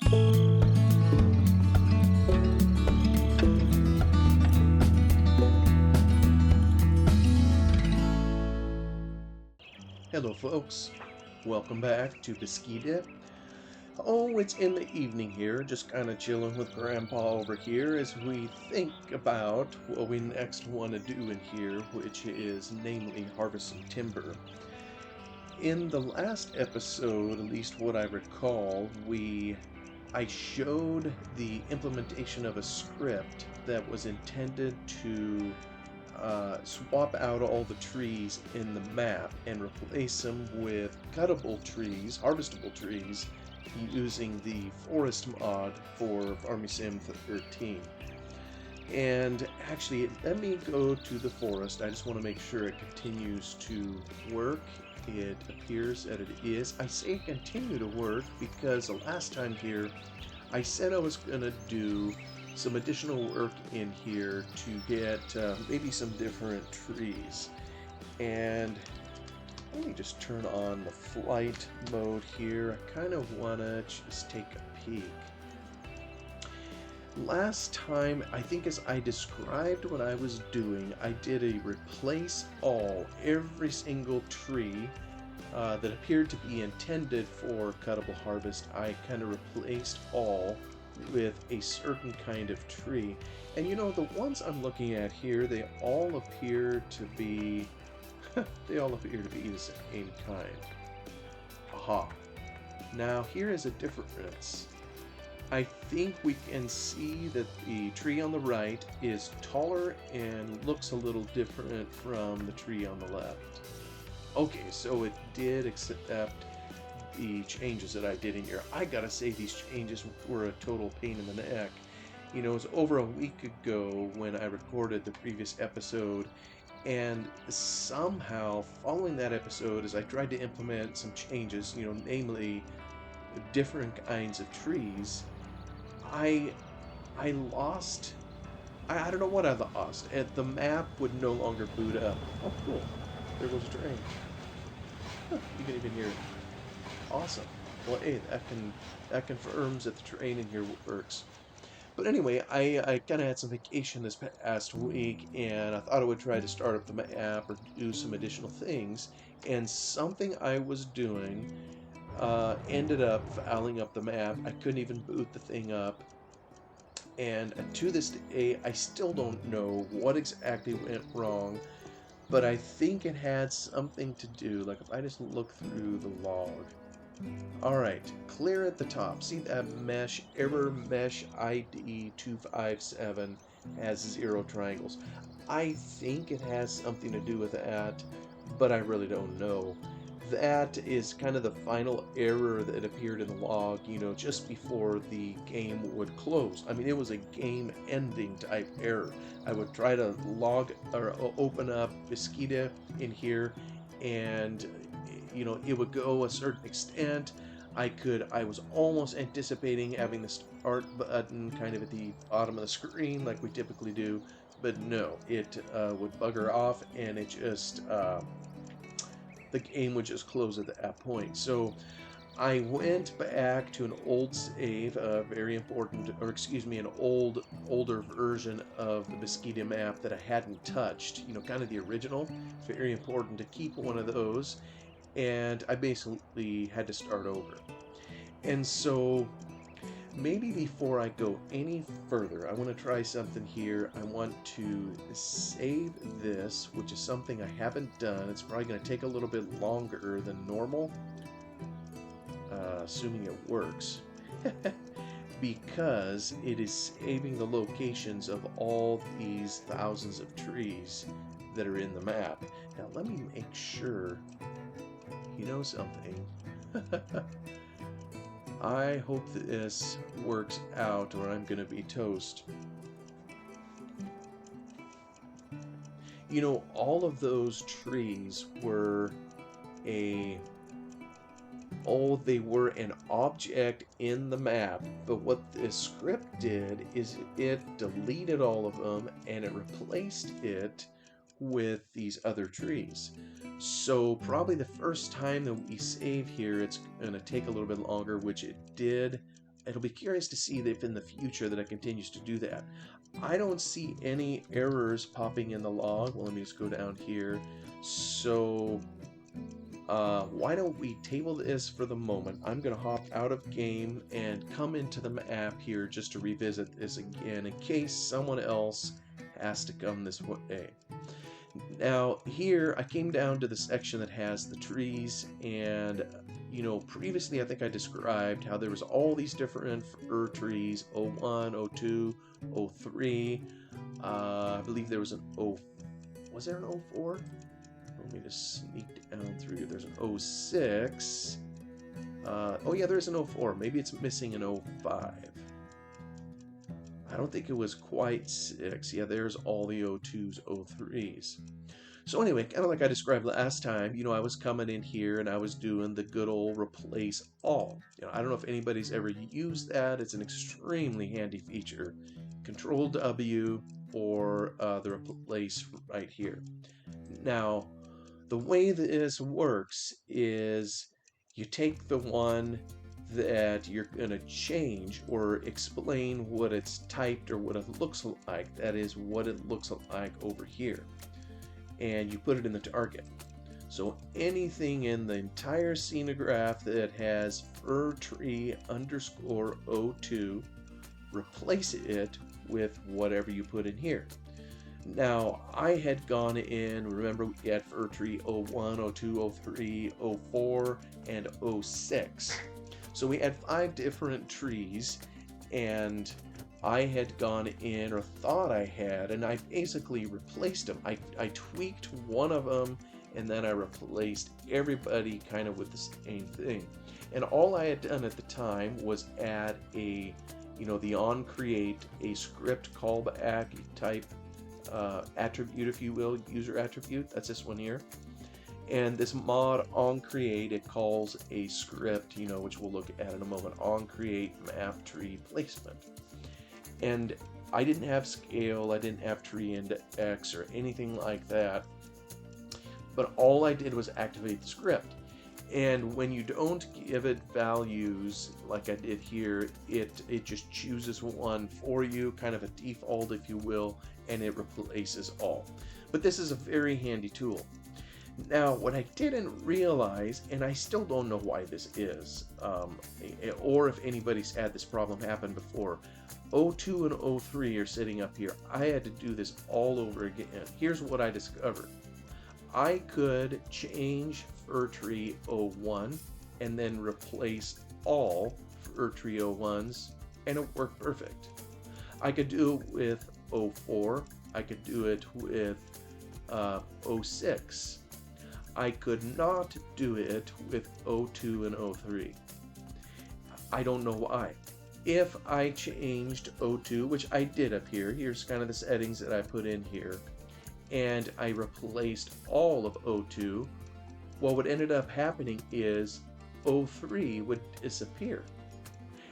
Hello folks, welcome back to Beskidy. Oh, it's in the evening here, just kind of chilling with Grandpa over here as we think about what we next want to do in here, which is namely harvest some timber. In the last episode, at least what I recall, I showed the implementation of a script that was intended to swap out all the trees in the map and replace them with cuttable trees, harvestable trees, using the forest mod for Farming Sim 13. And actually, let me go to the forest. I just want to make sure it continues to work. It appears that it is. I say continue to work because the last time here, I said I was going to do some additional work in here to get maybe some different trees. And let me just turn on the flight mode here. I kind of want to just take a peek. Last time, I think as I described what I was doing, I did a replace all, every single tree that appeared to be intended for cuttable harvest. I kind of replaced all with a certain kind of tree. And you know, the ones I'm looking at here, they all appear to be they all appear to be the same kind. Aha. Now here is a difference. I think we can see that the tree on the right is taller and looks a little different from the tree on the left. Okay, so it did accept the changes that I did in here. I gotta say, these changes were a total pain in the neck. You know, it was over a week ago when I recorded the previous episode, and somehow following that episode, as I tried to implement some changes, you know, namely different kinds of trees, I lost. I don't know what I lost. And the map would no longer boot up. Oh, cool. There goes a train. Huh, you can even hear it. Awesome. Well, hey, that confirms that the train in here works. But anyway, I kind of had some vacation this past week, and I thought I would try to start up the map or do some additional things. And something I was doing ended up fouling up the map. I couldn't even boot the thing up. And to this day, I still don't know what exactly went wrong, but I think it had something to do, like if I just look through the log. Alright, clear at the top. See that mesh, error mesh ID 257 has 0 triangles. I think it has something to do with that, but I really don't know. That is kind of the final error that appeared in the log, you know, just before the game would close. I mean, it was a game ending type error. I would try to log or open up Beskidy in here, and you know, it would go a certain extent. I was almost anticipating having the start button kind of at the bottom of the screen like we typically do, but no, it would bugger off, and it just the game would just close at that point. So I went back to an old save, very important, or excuse me, an older version of the Beskidy map that I hadn't touched, you know, kind of the original. Very important to keep one of those, and I basically had to start over. And so maybe before I go any further, I want to try something here. I want to save this, which is something I haven't done. It's probably going to take a little bit longer than normal, assuming it works, because it is saving the locations of all these thousands of trees that are in the map. Now let me make sure. You know something? I hope this works out or I'm gonna be toast. You know, all of those trees were they were an object in the map, but what this script did is it deleted all of them and it replaced it with these other trees. So probably the first time that we save here, it's going to take a little bit longer, which it did it'll be curious to see if in the future that it continues to do that. I don't see any errors popping in the log. Well, let me just go down here. So why don't we table this for the moment? I'm going to hop out of game and come into the map here just to revisit this again in case someone else has to come this way. Now here I came down to the section that has the trees, and you know, previously I think I described how there was all these different fir trees, 01, 02, 03. I believe there was an was there an 04? Let me just sneak down through here. There's an 06. Oh yeah, there's an 04. Maybe it's missing an 05. I don't think it was quite 6. Yeah, there's all the 02s, 03s. So anyway, kind of like I described last time, you know, I was coming in here and I was doing the good old replace all. You know, I don't know if anybody's ever used that. It's an extremely handy feature. Control W or the replace right here. Now, the way this works is you take the one that you're going to change or explain what it's typed or what it looks like. That is what it looks like over here. And you put it in the target. So anything in the entire scenograph that has fir tree underscore 02, replace it with whatever you put in here. Now, I had gone in, remember we had fir tree 01, 02, 03, 04, and 06. So we had 5 different trees, and I had gone in, or thought I had, and I basically replaced them. I tweaked one of them, and then I replaced everybody kind of with the same thing. And all I had done at the time was add a, you know, the onCreate, a script callback type attribute, if you will, user attribute. That's this one here. And this mod onCreate, it calls a script, you know, which we'll look at in a moment, onCreate map tree placement. And I didn't have scale, I didn't have tree index or anything like that, but all I did was activate the script. And when you don't give it values like I did here, it just chooses one for you, kind of a default if you will, and it replaces all. But this is a very handy tool. Now, what I didn't realize, and I still don't know why this is, or if anybody's had this problem happen before, 02 and 03 are sitting up here. I had to do this all over again. Here's what I discovered. I could change fir tree 01 and then replace all fir tree 01s, and it worked perfect. I could do it with 04. I could do it with 06. I could not do it with 02 and 03. I don't know why. If I changed 02, which I did up here, here's kind of the settings that I put in here, and I replaced all of 02, well, what ended up happening is 03 would disappear.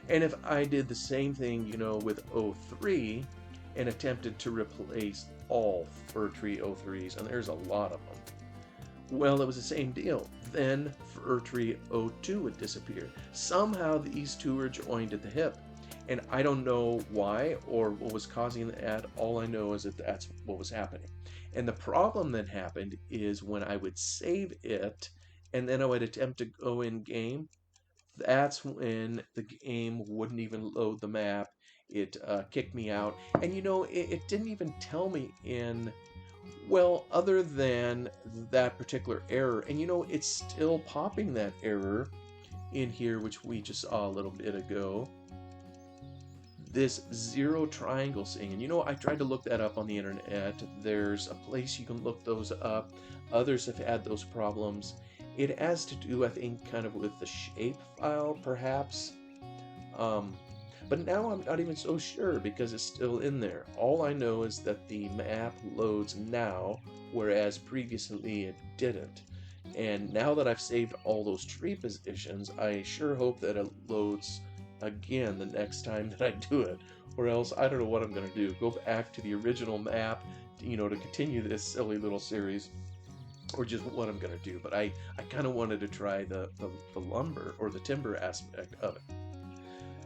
And if I did the same thing, you know, with 03 and attempted to replace all fir tree 03s, and there's a lot of them, well, it was the same deal. Then fir tree 02 would disappear. Somehow these two are joined at the hip. And I don't know why or what was causing that. All I know is that that's what was happening. And the problem that happened is when I would save it and then I would attempt to go in game, that's when the game wouldn't even load the map. It kicked me out. And you know, it didn't even tell me in, well, other than that particular error. And you know, it's still popping that error in here, which we just saw a little bit ago. This 0 triangle thing, and you know, I tried to look that up on the internet. There's a place you can look those up. Others have had those problems. It has to do, I think, kind of with the shape file, perhaps. But now I'm not even so sure because it's still in there. All I know is that the map loads now, whereas previously it didn't. And now that I've saved all those tree positions, I sure hope that it loads again the next time that I do it, or else I don't know what I'm going to do. Go back to the original map, you know, to continue this silly little series, or just what I'm going to do. But I kind of wanted to try the lumber or the timber aspect of it.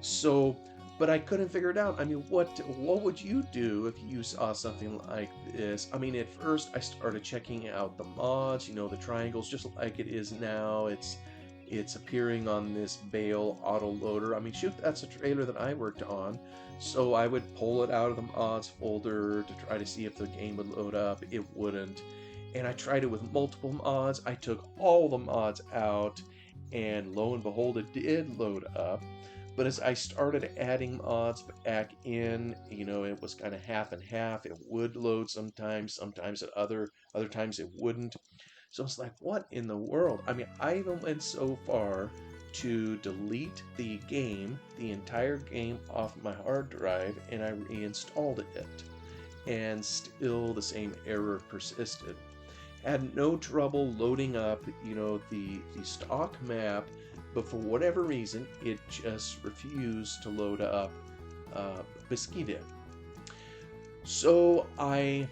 So, but I couldn't figure it out. I mean, what would you do if you saw something like this? I mean, at first I started checking out the mods, the triangles, just like it is now. It's appearing on this Bale autoloader. I mean, shoot, that's a trailer that I worked on. So I would pull it out of the mods folder to try to see if the game would load up. It wouldn't. And I tried it with multiple mods. I took all the mods out, and lo and behold, it did load up. But as I started adding mods back in, it was kind of half and half. It would load sometimes at other times it wouldn't. So it's like, what in the world? I mean, I even went so far to delete the game, the entire game off my hard drive, and I reinstalled it. And still the same error persisted. Had no trouble loading up, the stock map, but for whatever reason, it just refused to load up Beskidy. So I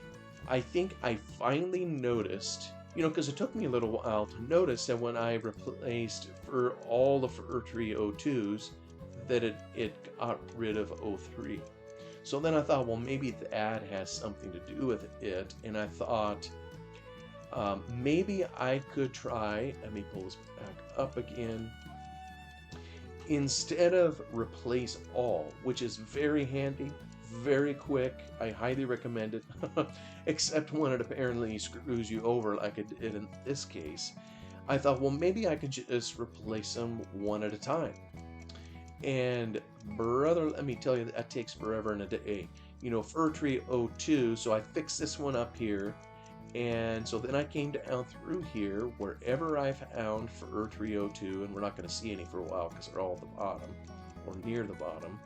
think I finally noticed, because it took me a little while to notice that when I replaced for all the fir tree O2s, that it got rid of O3. So then I thought, well, maybe that has something to do with it, and I thought, maybe I could try, let me pull this back up again, instead of replace all, which is very handy, very quick, I highly recommend it, except when it apparently screws you over like it did in this case. I thought, well, maybe I could just replace them one at a time. And brother, let me tell you, that takes forever and a day. Fir tree O2, so I fixed this one up here. And so then I came down through here, wherever I found fir tree O2, and we're not going to see any for a while because they're all at the bottom, or near the bottom.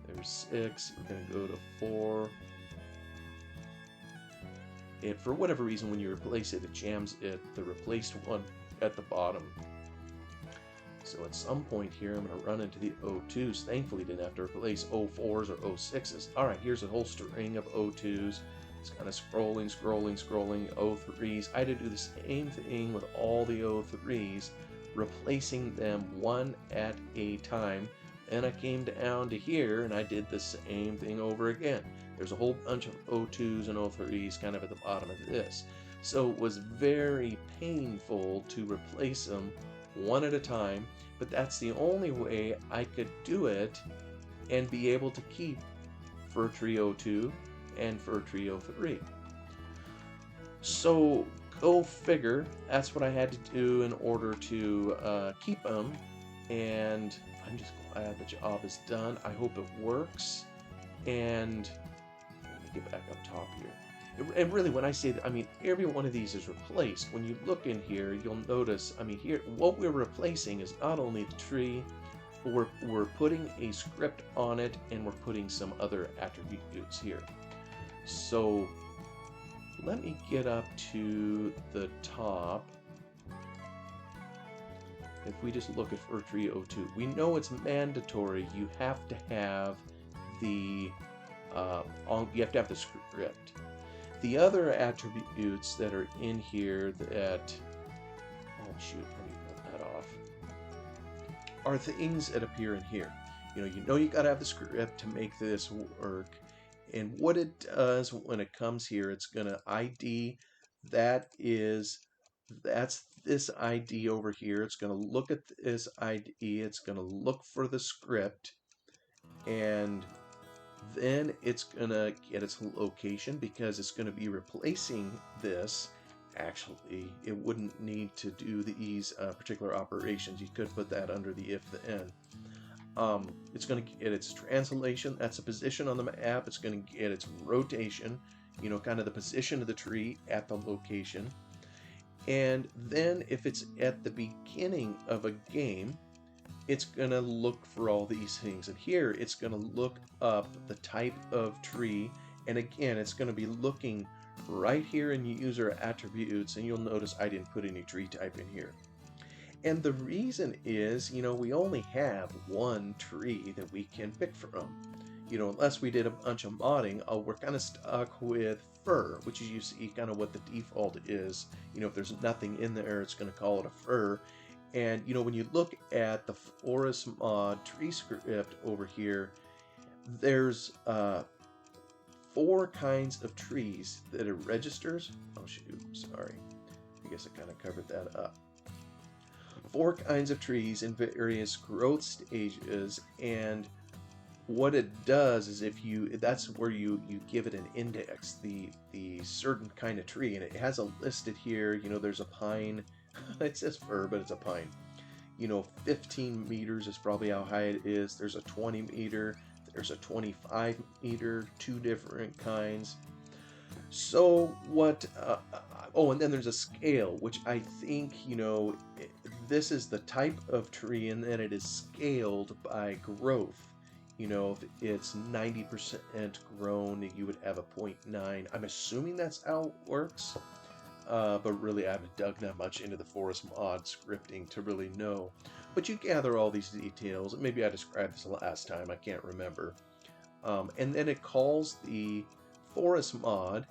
There's 6, we're going to go to 4. And for whatever reason, when you replace it, it jams the replaced one at the bottom. So at some point here, I'm going to run into the O2s. Thankfully, didn't have to replace O4s or O6s. All right, here's a whole string of O2s. It's kind of scrolling, O3s. I had to do the same thing with all the O3s, replacing them one at a time. And I came down to here and I did the same thing over again. There's a whole bunch of O2s and O3s kind of at the bottom of this. So it was very painful to replace them one at a time, but that's the only way I could do it and be able to keep fir tree O2 and fir tree O3. So go figure, that's what I had to do in order to keep them, and I'm just glad the job is done. I hope it works. And let me get back up top here. And really, when I say that, I mean every one of these is replaced. When you look in here, you'll notice, I mean, here, what we're replacing is not only the tree, but we're putting a script on it, and we're putting some other attributes here. So let me get up to the top. If we just look at fir tree O2, we know it's mandatory. You have to have the script. The other attributes that are in here that, oh shoot, let me pull that off, are things that appear in here. You gotta have the script to make this work. And what it does when it comes here, it's gonna ID, that's this ID over here. It's gonna look at this ID, it's gonna look for the script, and then it's gonna get its location because it's gonna be replacing this. Actually, it wouldn't need to do these particular operations. You could put that under the if then. It's going to get its translation, that's a position on the map. It's going to get its rotation, kind of the position of the tree at the location. And then if it's at the beginning of a game, it's going to look for all these things. And here it's going to look up the type of tree. And again, it's going to be looking right here in user attributes. And you'll notice I didn't put any tree type in here. And the reason is, we only have one tree that we can pick from. Unless we did a bunch of modding, we're kind of stuck with fir, which is, you see kind of what the default is. If there's nothing in there, it's going to call it a fir. And when you look at the forest mod tree script over here, there's 4 kinds of trees that it registers. Oh shoot, sorry. I guess I kind of covered that up. 4 kinds of trees in various growth stages, and what it does is that's where you give it an index, the certain kind of tree, and it has a listed here. There's a pine. It says fir, but it's a pine. 15 meters is probably how high it is. There's a 20 meter, there's a 25 meter, 2 different kinds. So what, oh, and then there's a scale, which I think, this is the type of tree, and then it is scaled by growth. If it's 90% grown, you would have a 0.9. I'm assuming that's how it works. But really, I haven't dug that much into the forest mod scripting to really know. But you gather all these details. Maybe I described this last time, I can't remember. And then it calls the forest mod,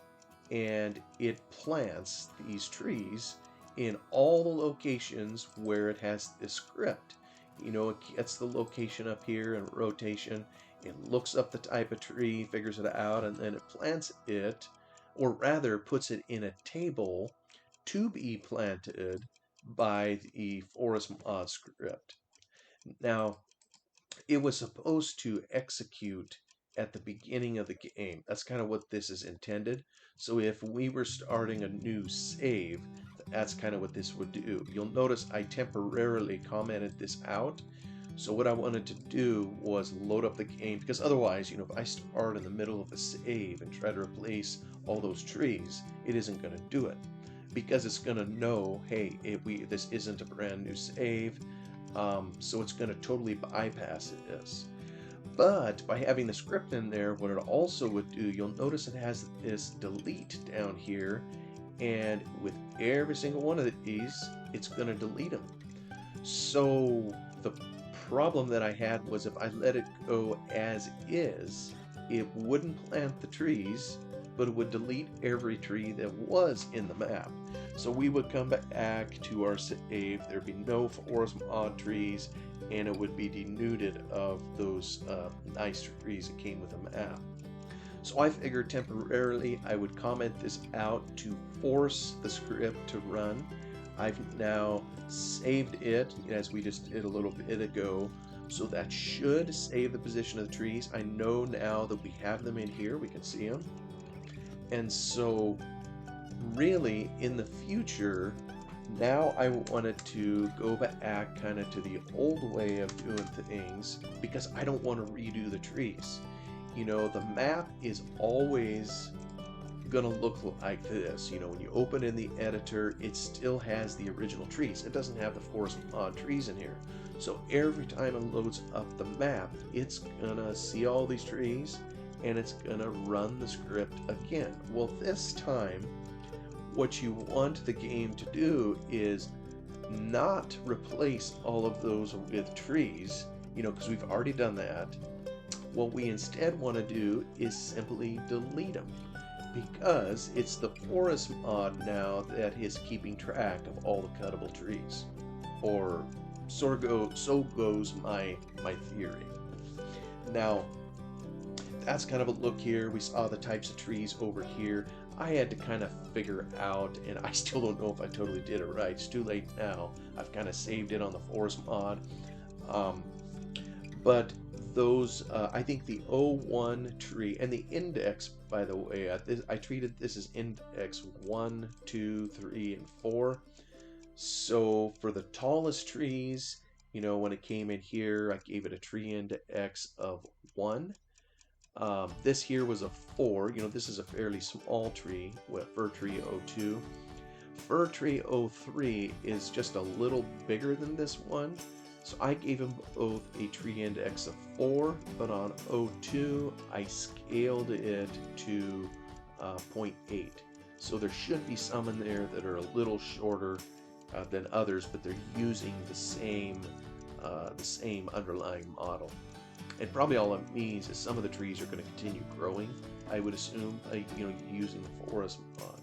and it plants these trees in all the locations where it has this script. It gets the location up here and rotation. It looks up the type of tree, figures it out, and then it plants it, or rather puts it in a table to be planted by the forest mod script. Now, it was supposed to execute at the beginning of the game. That's kind of what this is intended. So if we were starting a new save, that's kind of what this would do. You'll notice I temporarily commented this out. So what I wanted to do was load up the game, because otherwise, if I start in the middle of a save and try to replace all those trees, it isn't going to do it, because it's going to know, hey, this isn't a brand new save, so it's going to totally bypass this. But by having the script in there, what it also would do, you'll notice it has this delete down here, and with every single one of these, it's going to delete them. So the problem that I had was if I let it go as is, it wouldn't plant the trees, but it would delete every tree that was in the map. So we would come back to our save, there'd be no forest mod trees, and it would be denuded of those nice trees that came with the map. So I figured temporarily I would comment this out to force the script to run. I've now saved it, as we just did a little bit ago, so that should save the position of the trees. I know now that we have them in here, we can see them. And so really in the future, now I wanted to go back kind of to the old way of doing things, because I don't want to redo the trees. The map is always gonna look like this. When you open in the editor, it still has the original trees. It doesn't have the forest mod trees in here. So every time it loads up the map, it's gonna see all these trees, and it's gonna run the script again. Well, this time, what you want the game to do is not replace all of those with trees, because we've already done that. What we instead want to do is simply delete them, because it's the forest mod now that is keeping track of all the cuttable trees, or so goes my theory. Now, that's kind of a look here. We saw the types of trees over here. I had to kind of figure out, and I still don't know if I totally did it right. It's too late now. I've kind of saved it on the forest mod. But those, I think the 01 tree, and the index, by the way, I treated this as index 1, 2, 3, and 4. So for the tallest trees, when it came in here, I gave it a tree index of 1. This here was a 4. This is a fairly small tree, fir tree 02. Fir tree 03 is just a little bigger than this one. So I gave them both a tree index of 4, but on 02, I scaled it to 0.8. So there should be some in there that are a little shorter than others, but they're using the same underlying model. And probably all it means is some of the trees are going to continue growing, I would assume, using the forest mod.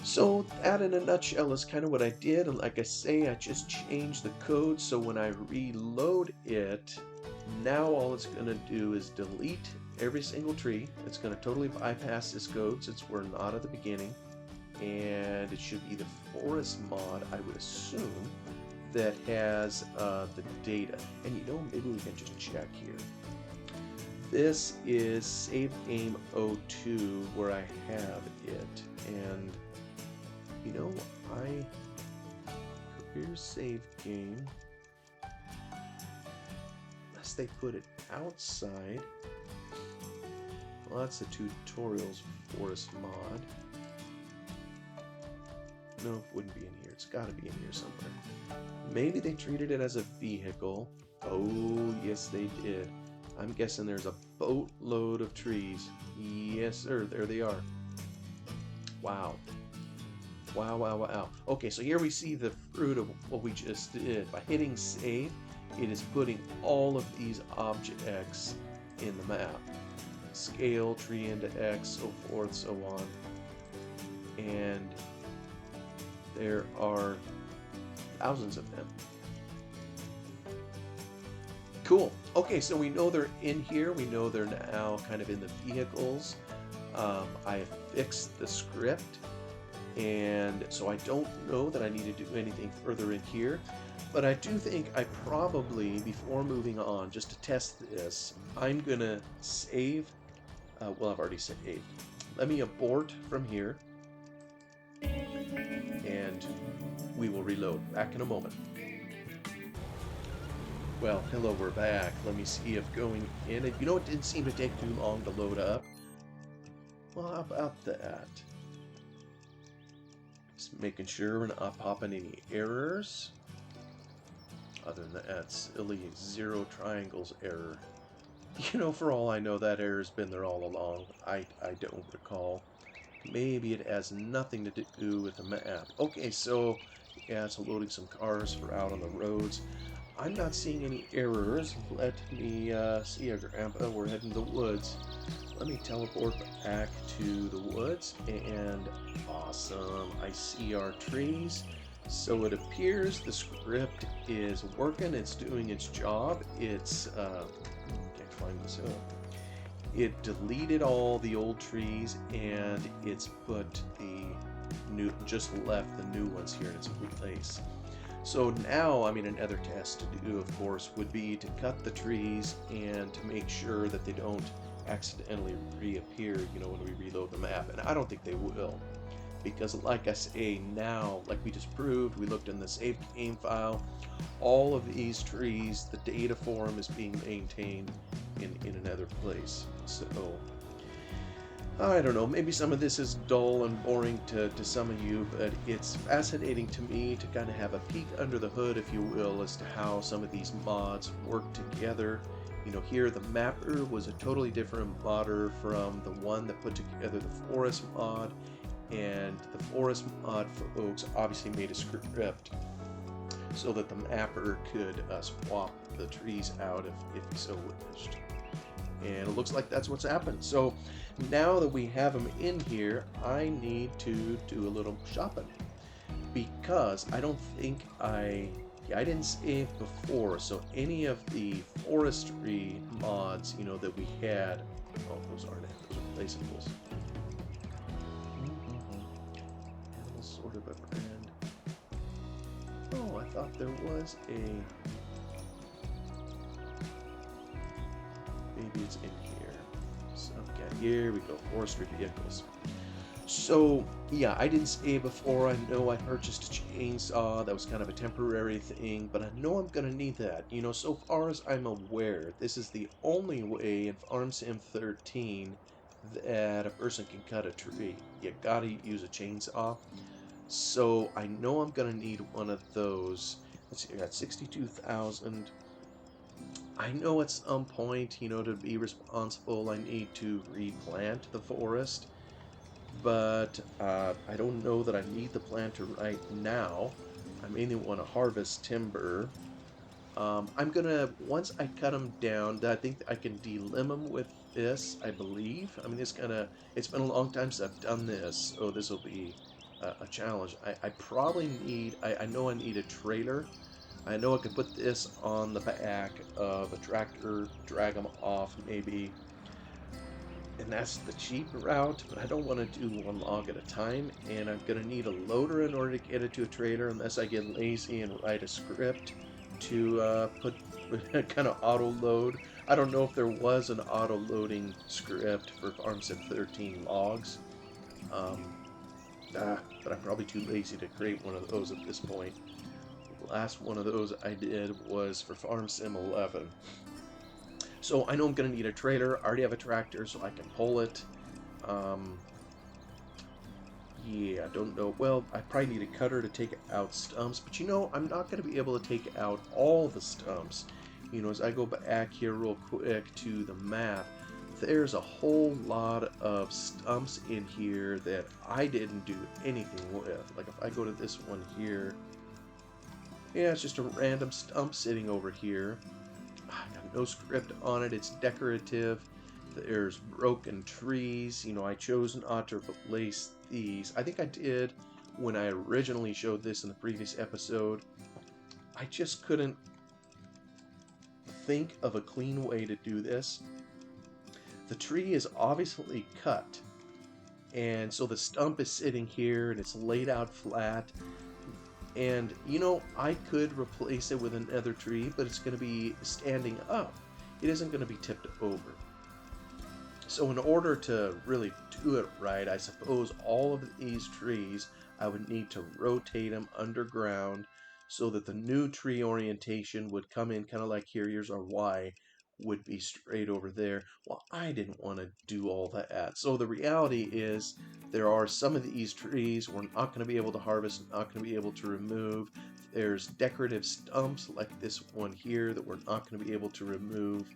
So that in a nutshell is kind of what I did. And like I say, I just changed the code. So when I reload it, now all it's going to do is delete every single tree. It's going to totally bypass this code since we're not at the beginning. And it should be the forest mod, I would assume, that has the data. And you know, maybe we can just check here. This is save game 02 where I have it. And you know, career save game, unless they put it outside. Well, that's the tutorials forest mod. No, it wouldn't be in here. It's got to be in here somewhere. Maybe they treated it as a vehicle. Oh, yes, they did. I'm guessing there's a boatload of trees. Yes, sir. There they are. Wow. Wow, wow, wow. Okay, so here we see the fruit of what we just did. By hitting save, it is putting all of these objects in the map. Scale, tree into X, so forth, so on. And there are thousands of them. Cool. Okay, so we know they're in here. We know they're now kind of in the vehicles. I have fixed the script. And so I don't know that I need to do anything further in here, but I do think I probably, before moving on, just to test this, I'm gonna save, well, I've already saved. Let me abort from here, and we will reload. Back in a moment. Well, hello, we're back. Let me see if going in, and you know, it didn't seem to take too long to load up. Well, how about that? Just making sure we're not popping any errors. Other than that silly 0 triangles error. You know, for all I know, that error's been there all along. I don't recall. Maybe it has nothing to do with the map. Okay, so yeah, it's loading some cars for out on the roads. I'm not seeing any errors. Let me see you, Grandpa. We're heading to the woods. Let me teleport back to the woods, and awesome. I see our trees. So it appears the script is working. It's doing its job. It's can't find this up. It deleted all the old trees, and it's put the new, just left the new ones here in its place. So now, I mean, another test to do, of course, would be to cut the trees and to make sure that they don't accidentally reappear, you know, when we reload the map. And I don't think they will, because like I say, now, like we just proved, we looked in the save game file, all of these trees, the data for them is being maintained in another place. So I don't know, maybe some of this is dull and boring to some of you, but it's fascinating to me to kind of have a peek under the hood, if you will, as to how some of these mods work together. You know, here the mapper was a totally different modder from the one that put together the forest mod, and the forest mod folks obviously made a script so that the mapper could swap the trees out if he so wished. And it looks like that's what's happened. So now that we have them in here, I need to do a little shopping, because I don't think I didn't save before, so any of the forestry mods, you know, that we had, oh, those aren't it, those are placeables. Animal sort of a brand. Oh, I thought there was a, maybe it's in here. So, okay, here we go, forestry vehicles. So, yeah, I didn't save before. I know I purchased a chainsaw. That was kind of a temporary thing, but I know I'm going to need that. You know, so far as I'm aware, this is the only way in Farm Sim 13 that a person can cut a tree. You gotta use a chainsaw. So, I know I'm going to need one of those. Let's see, I got 62,000. I know at some point, you know, to be responsible, I need to replant the forest. But I don't know that I need the planter right now. I mainly want to harvest timber. I'm gonna, once I cut them down, I think I can delimb them with this, I believe. I mean, it's been a long time since I've done this, so this will be a challenge. I probably need, I know I need a trailer. I know I could put this on the back of a tractor, drag them off maybe, and that's the cheap route, but I don't want to do one log at a time, and I'm going to need a loader in order to get it to a trailer unless I get lazy and write a script to put kind of auto load. I don't know if there was an auto loading script for FarmSim 13 logs, um, but I'm probably too lazy to create one of those at this point. The last one of those I did was for FarmSim 11. So I know I'm going to need a trailer. I already have a tractor, so I can pull it. Um, yeah, I don't know. Well, I probably need a cutter to take out stumps, but you know, I'm not going to be able to take out all the stumps. You know, as I go back here real quick to the map, there's a whole lot of stumps in here that I didn't do anything with. Like if I go to this one here, yeah, it's just a random stump sitting over here. I got no script on it. It's decorative. There's broken trees. You know, I chose not to replace these. I think I did when I originally showed this in the previous episode. I just couldn't think of a clean way to do this. The tree is obviously cut, and so the stump is sitting here and it's laid out flat. And, you know, I could replace it with another tree, but it's going to be standing up. It isn't going to be tipped over. So in order to really do it right, I suppose all of these trees, I would need to rotate them underground so that the new tree orientation would come in kind of like here. Here's our Y, would be straight over there. Well, I didn't want to do all that. So the reality is there are some of these trees we're not going to be able to harvest, not going to be able to remove. There's decorative stumps like this one here that we're not going to be able to remove.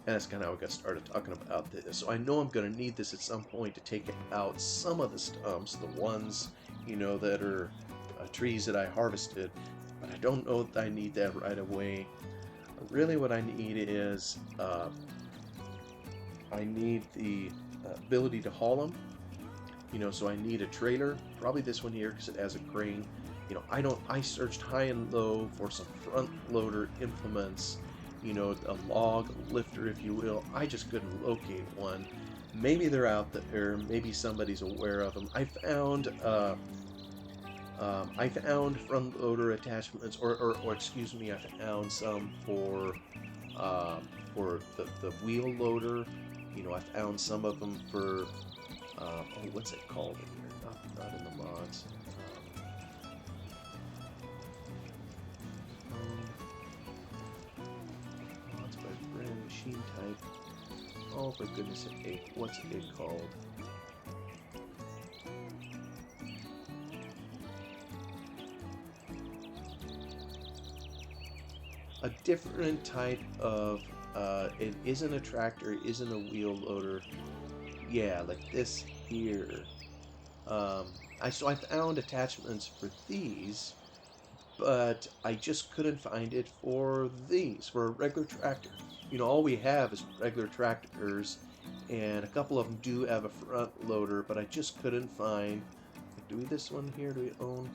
And that's kind of how I got started talking about this. So I know I'm going to need this at some point to take out some of the stumps, the ones, you know, that are trees that I harvested. But I don't know that I need that right away. Really what I need is, I need the ability to haul them. You know, so I need a trailer, probably this one here because it has a crane. You know, I searched high and low for some front loader implements, you know, a log lifter, if you will. I just couldn't locate one. Maybe they're out there, maybe somebody's aware of them. I found front loader attachments, or excuse me, I found some for the wheel loader. You know, I found some of them for oh, what's it called in here? Not in the mods. Mods by brand, machine type. Oh, for goodness sake, what's it called? A different type of, it isn't a tractor, it isn't a wheel loader. Yeah, like this here. So I found attachments for these, but I just couldn't find it for these, for a regular tractor. You know, all we have is regular tractors, and a couple of them do have a front loader, but I just couldn't find. Do we this one here? Do we own?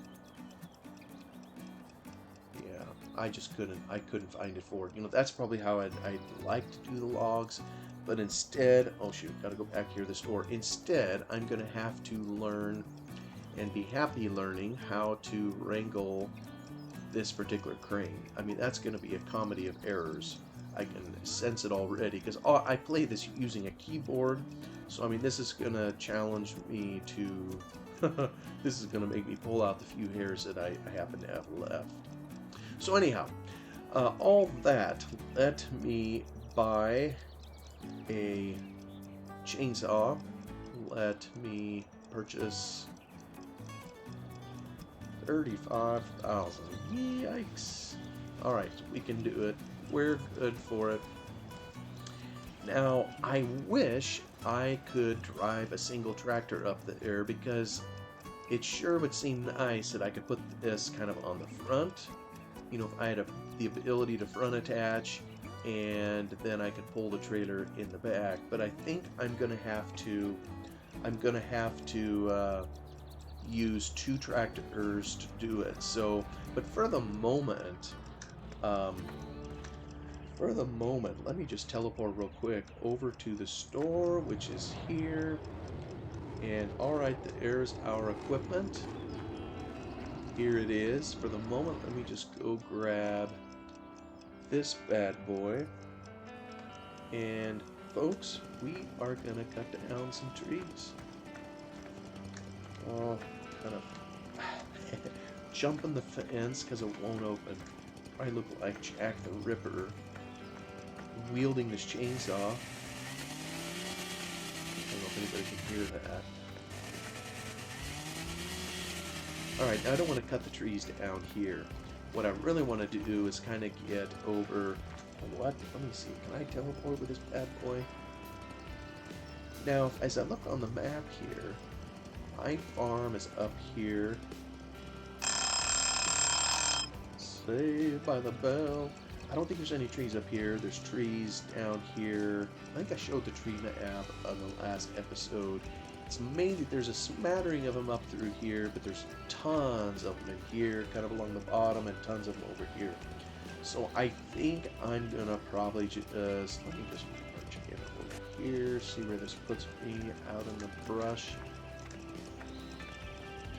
Yeah, I couldn't find it for it. You know, that's probably how I'd like to do the logs. But instead, oh shoot, gotta go back here to the store. Instead, I'm gonna have to learn and be happy learning how to wrangle this particular crane. I mean, that's gonna be a comedy of errors. I can sense it already because I play this using a keyboard. So I mean, this is gonna challenge me to. This is gonna make me pull out the few hairs that I happen to have left. So anyhow, all that let me buy a chainsaw. Let me purchase 35,000. Yikes. Alright, we can do it. We're good for it. Now, I wish I could drive a single tractor up there because it sure would seem nice that I could put this kind of on the front. You know, if I had the ability to front attach, and then I could pull the trailer in the back. But I think I'm gonna have to use 2 tractors to do it. So, but um, for the moment, let me just teleport real quick over to the store, which is here. And alright, there's our equipment. Here it is. For the moment, let me just go grab this bad boy. And folks, we are gonna cut down some trees. Oh, kind of jumping the fence because it won't open. I look like Jack the Ripper wielding this chainsaw. I don't know if anybody can hear that. Alright, now I don't want to cut the trees down here. What I really want to do is kind of get over... What? Let me see. Can I teleport with this bad boy? Now, as I look on the map here, my farm is up here. Saved by the bell. I don't think there's any trees up here. There's trees down here. I think I showed the tree map on the last episode. It's mainly, there's a smattering of them up through here, but there's tons of them in here, kind of along the bottom, and tons of them over here. So I think I'm gonna probably just, let me just march in over here, see where this puts me out in the brush.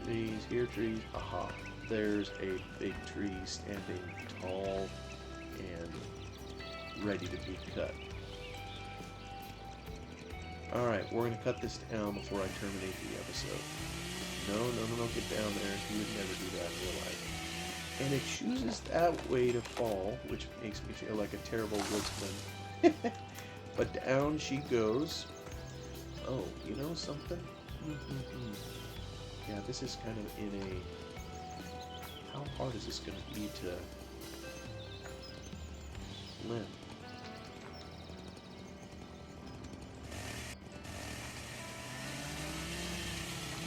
Trees, here trees, aha. There's a big tree standing tall and ready to be cut. Alright, we're going to cut this down before I terminate the episode. No, get down there. You would never do that in real life. And it chooses that way to fall, which makes me feel like a terrible woodsman. But down she goes. Oh, you know something? Yeah, this is kind of in a... How hard is this going to be to limb?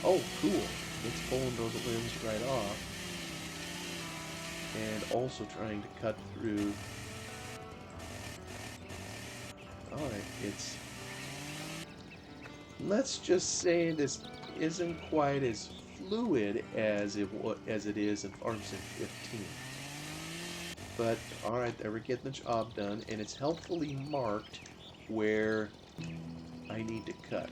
Oh, cool. It's pulling those limbs right off. And also trying to cut through... Alright, it's... Let's just say this isn't quite as fluid as it is in Farm Sim 15. But, alright, there we're getting the job done, and it's helpfully marked where I need to cut.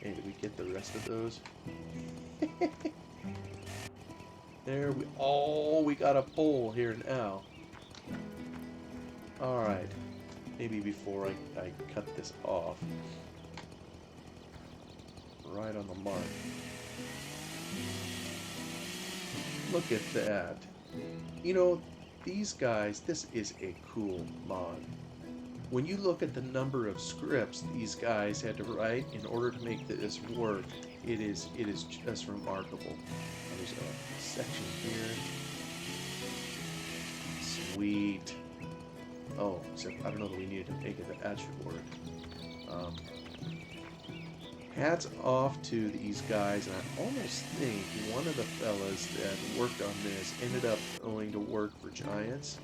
Hey, did we get the rest of those? There we... Oh, we got a pole here now. Alright. Maybe before I cut this off. Right on the mark. Look at that. You know, these guys, this is a cool mod. When you look at the number of scripts these guys had to write in order to make this work, it is just remarkable. There's a section here. Sweet. Oh, except I don't know that we needed to make it the actual word. Hats off to these guys, and I almost think one of the fellas that worked on this ended up going to work for Giants.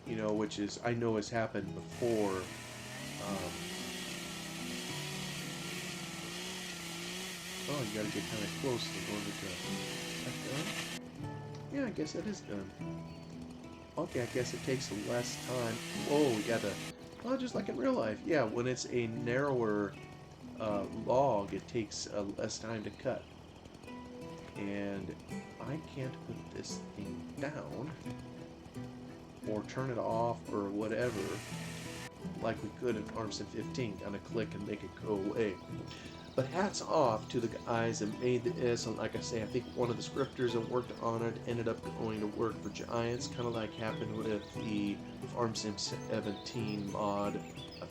You know, which is, I know has happened before. Oh, you gotta get kind of close in order to... Is that done? Yeah, I guess that is done. Okay, I guess it takes less time. Whoa, we gotta... Well, just like in real life. Yeah, when it's a narrower log, it takes less time to cut. And I can't put this thing down. Or turn it off, or whatever, like we could in Farm Sim 15, kind of click and make it go away. But hats off to the guys that made this, and like I say, I think one of the scripters that worked on it ended up going to work for Giants, kind of like happened with the Farm Sim 17 mod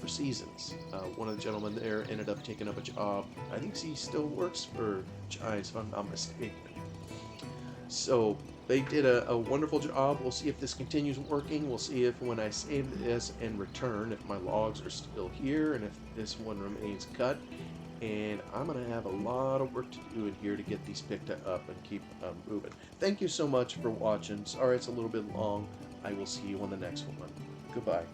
for Seasons. One of the gentlemen there ended up taking up a job. I think he still works for Giants, if I'm not mistaken. So they did a wonderful job. We'll see if this continues working. We'll see if when I save this and return, if my logs are still here and if this one remains cut. And I'm going to have a lot of work to do in here to get these picked up and keep moving. Thank you so much for watching. Sorry it's a little bit long. I will see you on the next one. Goodbye.